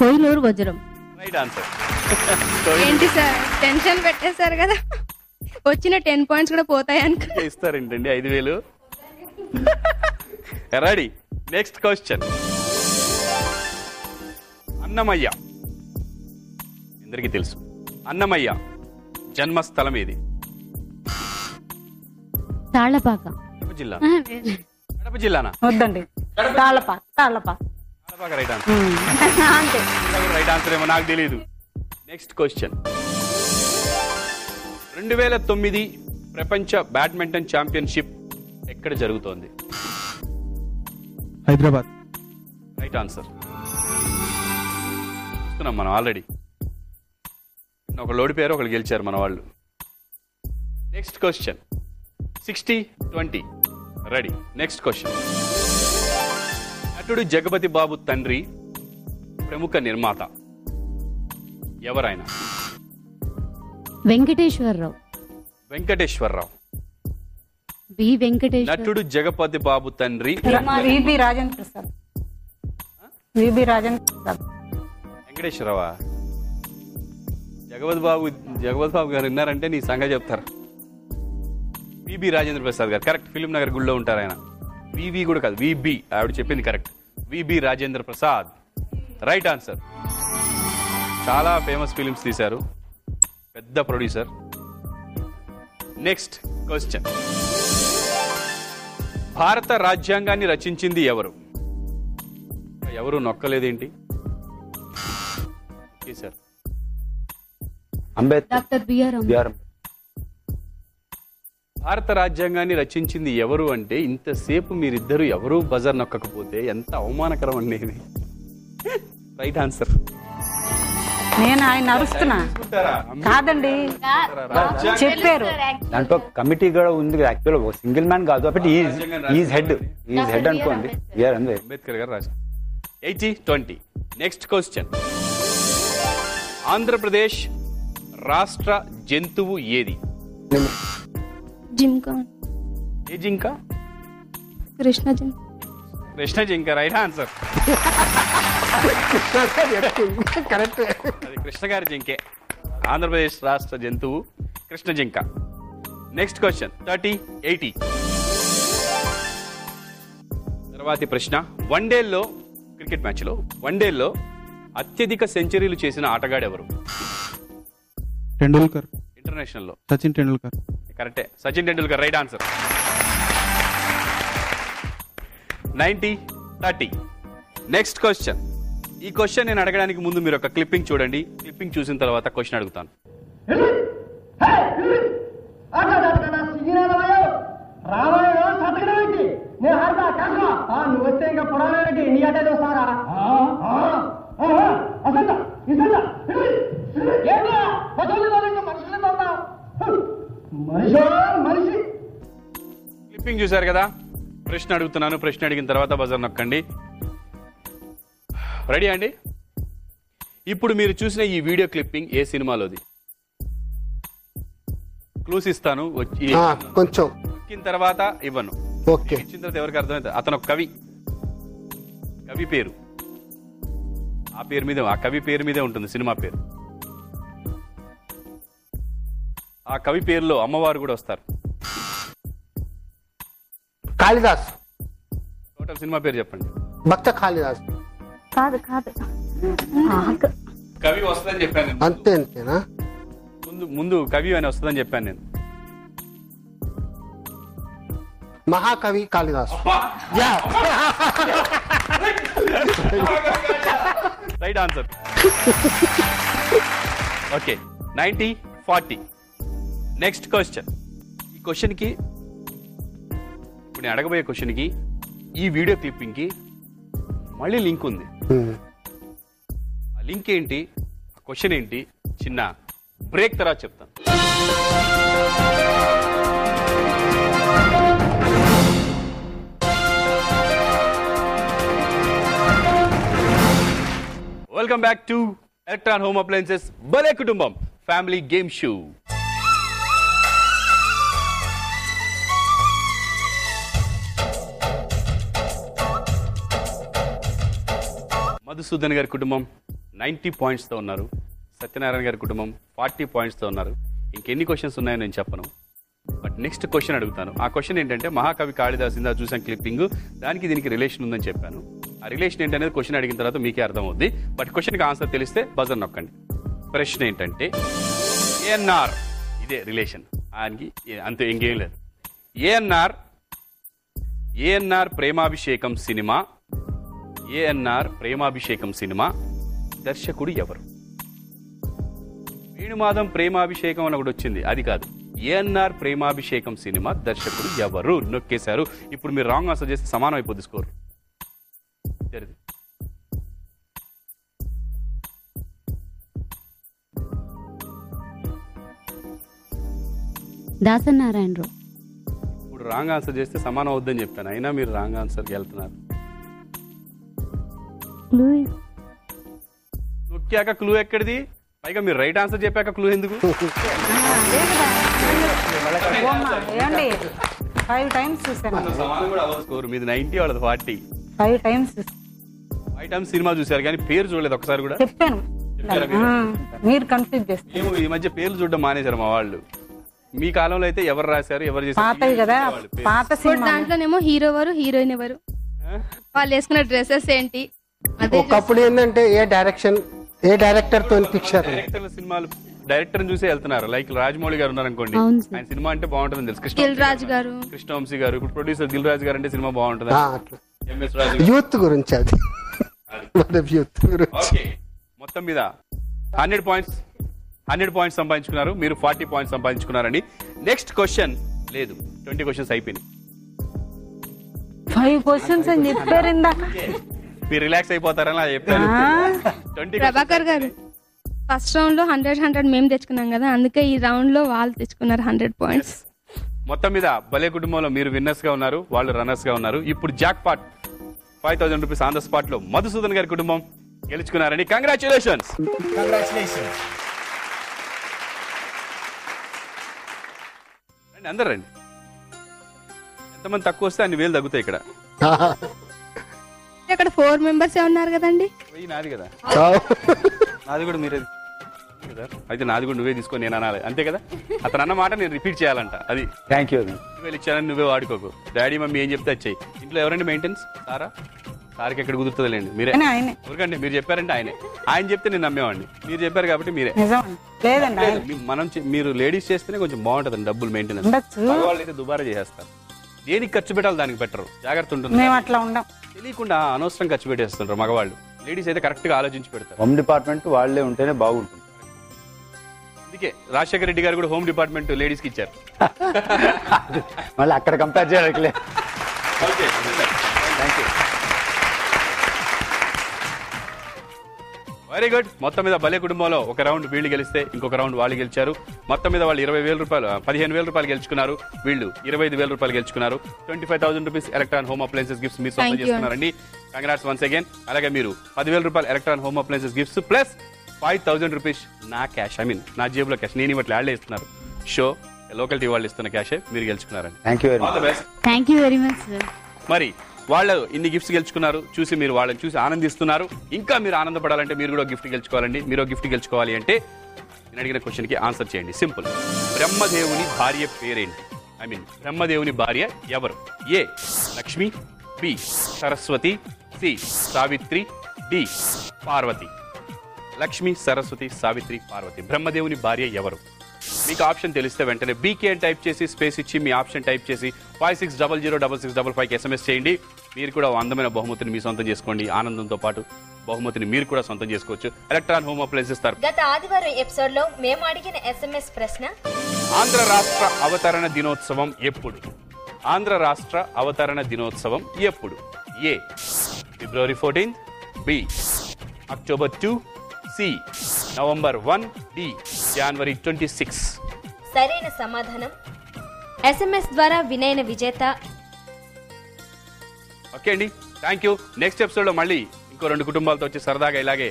కోహినూర్ వజ్రం. Right answer. ఏంటి సార్ టెన్షన్ పెట్టేశారు కదా, వచ్చిన 10 పాయింట్స్ కూడా పోతాయి అనుకో. ఇస్తారేంటండి 5,000? రెడీ. Next question. అన్నమయ్య, అందరికీ తెలుసు, అన్నమయ్య జన్మస్థలం ఏది? తాళ్లపాక. కడప జిల్లానా? వద్దండి, Tallapaka. Right answer. Right answer ఏమో నాకు తెలియదు. Next question. 2009 ప్రపంచ బ్యాడ్మింటన్ ఛాంపియన్షిప్ ఎక్కడ జరుగుతోంది? హైదరాబాద్. Right answer. చూస్తున్నాం మనం ఆల్రెడీ. ఒకళ్ళు ఓడిపోయారు, ఒకళ్ళు గెలిచారు మన వాళ్ళు. Next question. 60-20 ready. Next question. నటుడు జగపతి బాబు తండ్రి ప్రముఖ నిర్మాత ఎవరైనా? వెంకటేశ్వరరావు. వెంకటేశ్వరరావు. బి వెంకటేశ్వర. నటుడు జగపతి బాబు తండ్రి విబి రాజేంద్ర ప్రసాద్. విబి రాజేంద్ర ప్రసాద్. వెంకటేశ్వరరావా? జగపతి బాబు గారు విన్నారంటే నీ సంగతి చెప్తారు. విబి రాజేంద్ర ప్రసాద్ గారు కరెక్ట్. ఫిలిం నగర్ గుడిలో ఉంటారు ఆయన. వివి కూడా కాదు, విబి. ఆవిడ చెప్పింది correct. VB Rajendra Prasad right answer. చాలా ఫేమస్ ఫిలిమ్స్ తీశారు, పెద్ద ప్రొడ్యూసర్. Next question. భారత రాజ్యాంగాన్ని రచించింది ఎవరు? ఎవరు నొక్కలేదేంటి? Okay sir. Ambedkar. Doctor B R. భారత రాజ్యాంగాన్ని రచించింది ఎవరు అంటే ఇంతసేపు మీరిద్దరు ఎవరూ బజర్ నొక్కకపోతే ఎంత అవమానకరం అండి ఇది. Right answer. నేను ఆయన అరుస్తున్నా కాదండి, చెప్పారు. దాంట్లో కమిటీ కూడా ఉంది యాక్చువల్. సింగిల్ మ్యాన్ కాదు, కాబట్టి ఈజ్ హెడ్ అనుకోండి. అంబేద్కర్ గారు రాశారు. 80-20 నెక్స్ట్ క్వశ్చన్. ఆంధ్రప్రదేశ్ రాష్ట్ర జంతువు ఏది? జింక. ఏ జింక? కృష్ణ జింక. కృష్ణ జింక రైట్ ఆన్సర్. కరెక్ట్. అది కృష్ణ గారి జింకే. ఆంధ్రప్రదేశ్ రాష్ట్ర జంతువు కృష్ణ జింక. Next question. 30-80 తర్వాతి ప్రశ్న. వన్డేల్లో క్రికెట్ మ్యాచ్లో వన్డేల్లో అత్యధిక సెంచరీలు చేసిన ఆటగాడు ఎవరు? టెండూల్కర్. ఇంటర్నేషనల్ లో సచిన్ టెండూల్కర్. కరెక్టే. Sachin Tendulkar right answer. 90-30 next question. ఈ క్వశ్చన్ నేను అడగడానికి ముందు మీరు ఒక క్లిప్పింగ్ చూడండి. క్లిప్పింగ్ చూసిన తర్వాత క్వశ్చన్ అడుగుతాను. క్లిప్పింగ్ చూశారు కదా? ప్రశ్న అడుగుతున్నాను. ప్రశ్న అడిగిన తర్వాత బజర్ నొక్కండి. రెడీ అండి? ఇప్పుడు మీరు చూసిన ఈ వీడియో క్లిప్పింగ్ ఏ సినిమాలోది? క్లూస్ ఇస్తాను, కొంచెం నొక్కిన తర్వాత ఇవ్వను. ఓకే. ఇచ్చిన తర్వాత ఎవరికి అర్థమైతే అతను ఒక కవి. కవి పేరు ఆ పేరు మీద, ఆ కవి పేరు మీదే ఉంటుంది సినిమా పేరు. ఆ కవి పేరులో అమ్మవారు కూడా వస్తారు. కాళిదాస్. టోటల్ సినిమా పేరు చెప్పండి. భక్త కాళిదాస్. కాదు కాదు, కవి వస్తుందని చెప్పాను నేను. అంతే అంతేనా? ముందు కవి అని వస్తుందని చెప్పాను నేను. మహాకవి Kalidas. Right answer. Okay. 90-40 next question. ఈ క్వశ్చన్కి, ఇప్పుడు నేను అడగబోయే క్వశ్చన్కి ఈ వీడియో క్లిప్పింగ్కి మళ్ళీ లింక్ ఉంది. ఆ లింక్ ఏంటి, క్వశ్చన్ ఏంటి, చిన్న బ్రేక్ తర్వాత చెప్తాను. Welcome back to electron home appliances భలే కుటుంబం ఫ్యామిలీ గేమ్ షో. మధుసూదన్ గారి కుటుంబం 90 పాయింట్స్తో ఉన్నారు. సత్యనారాయణ గారి కుటుంబం 40 పాయింట్స్తో ఉన్నారు. ఇంకెన్ని క్వశ్చన్స్ ఉన్నాయో నేను చెప్పను, బట్ నెక్స్ట్ క్వశ్చన్ అడుగుతాను. ఆ క్వశ్చన్ ఏంటంటే, మహాకవి కాళిదాస్ ఇందా చూసాం క్లిప్పింగ్, దానికి దీనికి రిలేషన్ ఉందని చెప్పాను. ఆ రిలేషన్ ఏంటనేది క్వశ్చన్ అడిగిన తర్వాత మీకే అర్థం అవుద్ది. బట్ క్వశ్చన్కి ఆన్సర్ తెలిస్తే బజర్ నొక్కండి. ప్రశ్న ఏంటంటే, ఏఎన్ఆర్, ఇదే రిలేషన్ ఆయనకి, అంతే, ఇంకేం లేదు. ఏఎన్ఆర్ ప్రేమాభిషేకం సినిమా, ఏఎన్ఆర్ ప్రేమాభిషేకం సినిమా దర్శకుడు ఎవరు? వేణుమాధం ప్రేమాభిషేకం అని ఒకటి వచ్చింది, అది కాదు. ఏఎన్ఆర్ ప్రేమాభిషేకం సినిమా దర్శకుడు ఎవరు? నొక్కేశారు. ఇప్పుడు మీరు రాంగ్ ఆన్సర్ చేస్తే సమానం అయిపోద్ది స్కోర్. దాసనారాయణరావు. ఇప్పుడు రాంగ్ ఆన్సర్ చేస్తే సమానం అవుద్దని చెప్పాను, అయినా మీరు రాంగ్ ఆన్సర్కి వెళ్తున్నారు. నొక్కాక క్లూ ఎక్కడిది? పైగా మీరు రైట్ ఆన్సర్ చెప్పాక క్లూ ఎందుకు? 5 times చూసాను. సమానం కూడా అవ్వదు స్కోర్. మీది 90, వాళ్ళది 40. 5 times 5 times సినిమా చూసారు కానీ పేరు చూడలేదు ఒకసారి కూడా. చెప్పాను, మీరు కన్ఫ్యూజ్ చేస్తారు. ఏమో ఈ మధ్య పేర్లు చూడడం మానేశారు మా వాళ్ళు. మీ కాలంలో అయితే ఎవరు రాశారు, ఎవరు పాతవి కదా, పాత సినిమా. దాంట్లోనేమో హీరో ఎవరు, హీరోయిన్ ఎవరు, వాళ్ళు వేసుకున్న డ్రెస్సెస్ ఏంటి. ఒకప్పుడు ఏంటంటే ఏ డైరెక్టర్ తో పిక్చర్ సినిమాలు డైరెక్టర్ చూసే వెళ్తున్నారు. లైక్ రాజమౌళి గారు ఉన్నారు అనుకోండి, ఆయన సినిమా అంటే బాగుంటుంది తెలుసు. దిల్ రాజు గారు, కృష్ణవంశీ గారు, ఇప్పుడు ప్రొడ్యూసర్ దిల్ రాజు గారు అంటే సినిమా బాగుంటుంది. ఎంఎస్ రాజు యూత్ గురించి, అది యూత్ గురించి. మొత్తం మీద 100 పాయింట్స్ సంపాదించుకున్నారు. మీరు 40 పాయింట్స్ సంపాదించుకున్నారండి. నెక్స్ట్ క్వశ్చన్ లేదు, 20 క్వశ్చన్స్ అయిపోయినాయి. 5 questions అని చెప్పారు ఇందాక. మీరు రిలాక్స్ అయిపోతారని అలా చెప్పారు. ప్రభాకర్ గారు ఫస్ట్ రౌండ్ లో 100 మేము తెచ్చుకున్నాం కదా, అందుకే ఈ రౌండ్ లో వాళ్ళు తెచ్చుకున్నారు 100 పాయింట్స్. మొత్తం మీద భలే కుటుంబంలో మీరు విన్నర్స్ గా ఉన్నారు, వాళ్ళు రన్నర్స్ గా ఉన్నారు. ఇప్పుడు jackpot 5000 rupees on the spot లో మధుసూదన్ గారి కుటుంబం గెలుచుకున్నారండి. కంగ్రాచులేషన్స్. అందరు రండి. ఎంతమంది తక్కువ వస్తే అన్ని వేలు తగ్గుతాయి ఇక్కడ. ఇక్కడ 4 members ఉన్నారు కదండి. నాది కదా, నాది కూడా మీరే కదా, అయితే నాది కూడా నువ్వే తీసుకొని నేను అనాలి, అంతే కదా. అతను అన్న మాట నేను రిపీట్ చేయాలంట. అది థ్యాంక్ యూ. 2000 ఇచ్చానని నువ్వే వాడుకోకు. డాడీ మమ్మీ ఏం చెప్తే వచ్చాయి. ఇంట్లో ఎవరండి మెయింటెన్స్? సార్కి ఎక్కడ కుదురుతుందిలేండి, మీరే. ఎవరికంటే మీరు చెప్పారంటే ఆయన చెప్తే నేను నమ్మేవాడిని, మీరు చెప్పారు కాబట్టి మీరే. మీరు లేడీస్ చేస్తేనే కొంచెం బాగుంటుంది డబ్బులు మెయింటెనెన్స్. వాళ్ళు అయితే దుబారా చేసేస్తారు. దేనికి ఖర్చు పెట్టాలి దానికి పెట్టరు, జాగ్రత్త ఉంటుంది. తెలియకుండా అనవసరం ఖర్చు పెట్టేస్తుంటారు మగవాళ్ళు. లేడీస్ అయితే కరెక్ట్ గా ఆలోచించి పెడతారు. హోమ్ డిపార్ట్మెంట్ వాళ్ళే ఉంటేనే బాగుంటుంది. అందుకే రాజశేఖర రెడ్డి గారు కూడా హోమ్ డిపార్ట్మెంట్ లేడీస్ కి ఇచ్చారు. మళ్ళీ అక్కడ కంపేర్ చేయడానికి. Very good. మొత్తం మీద భలే కుటుంబంలో ఒక రౌండ్ వీళ్ళు గెలిస్తే ఇంకొక రౌండ్ వాళ్ళు గెలిచారు. మొత్తం మీద వాళ్ళు 20,000 రూపాయలు 15,000 రూపాయలు గెలుచుకున్నారు. వీళ్ళు 25,000 రూపాయలు గెలుచుకున్నారు. 25,000 rupees electron home appliances gifts మీరు సొంతం చేస్తున్నారండి. Congrats once again. అలాగే మీరు 10,000 రూపాయలు electron home appliances gifts plus 5,000 rupees నా క్యాష్, నా జేబులో క్యాష్, నేను ఇవ్వట్లే, వాళ్ళే ఇస్తున్నారు. షో లోకల్ వాళ్ళు ఇస్తున్న క్యాషే మీరు గెలుచుకున్నారండి. Thank you very much. మరి వాళ్ళు ఇన్ని గిఫ్ట్స్ గెలుచుకున్నారు, చూసి మీరు వాళ్ళని చూసి ఆనందిస్తున్నారు. ఇంకా మీరు ఆనందపడాలంటే మీరు కూడా గిఫ్ట్ గెలుచుకోవాలండి. మీరు గిఫ్ట్ గెలుచుకోవాలి అంటే నేను అడిగిన క్వశ్చన్ కి ఆన్సర్ చేయండి. సింపుల్. బ్రహ్మదేవుని భార్య పేరేంటి? బ్రహ్మదేవుని భార్య ఎవరు? A Lakshmi, B Saraswati, C Savitri, D Parvati. Lakshmi, Saraswati, Savitri, Parvati. బ్రహ్మదేవుని భార్య ఎవరు? మీకు ఆప్షన్ తెలిస్తే వెంటనే బీకే అని టైప్ చేసి స్పేస్ ఇచ్చి మీ ఆప్షన్ టైప్ చేసి 56006655 SMS చేయండి. మీరు కూడా అందమైన బహుమతిని మీ సొంతం చేసుకోండి. ఆనందంతో పాటు బహుమతిని మీరు కూడా సొంతం చేసుకోవచ్చు. ఎలక్ట్రాన్ హోమ్ అప్లయన్సెస్ తరపు గత ఆదివారం ఎపిసోడ్ లో మేము అడిగిన SMS ప్రశ్న, ఆంధ్ర రాష్ట్ర అవతరణ దినోత్సవం ఎప్పుడు? ఆంధ్ర రాష్ట్ర అవతరణ దినోత్సవం ఎప్పుడు? A February 14th, B October 2, C November 1, D January 26. సరైన సమాధానం SMS ద్వారా వినైన విజేత. ఓకే అండి, థ్యాంక్ యూ. నెక్స్ట్ ఎపిసోడ్ లో మళ్ళీ ఇంకో 2 కుటుంబాలతో వచ్చి సరదాగా ఇలాగే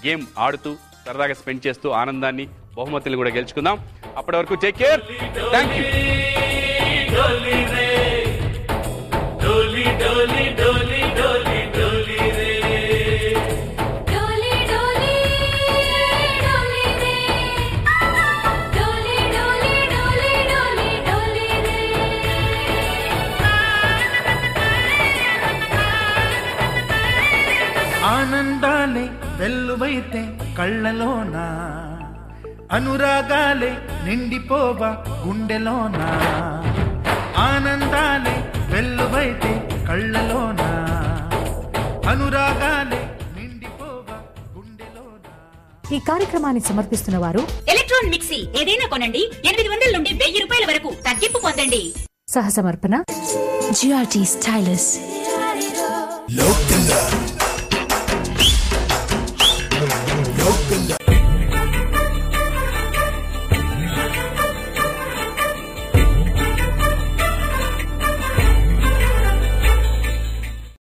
గేమ్ ఆడుతూ సరదాగా స్పెండ్ చేస్తూ ఆనందాన్ని బహుమతులు కూడా గెలుచుకుందాం. అప్పటి వరకు టేక్ కేర్. Thank you. ఆనందాలే వెల్లువైతే కళ్ళలోనా, అనురాగాలే నిండిపోవా గుండెలోనా. ఆనందాలే వెల్లువైతే కళ్ళలోనా, అనురాగాలే నిండిపోవా గుండెలోనా. ఈ కార్యక్రమాన్ని సమర్పిస్తున్న వారు ఎలక్ట్రాన్ మిక్సీ ఏదైనా కొనండి 800 నుండి 1000 రూపాయల వరకు తగ్గింపు పొందండి. సహ సమర్పణ జిఆర్టీ స్టైలిస్.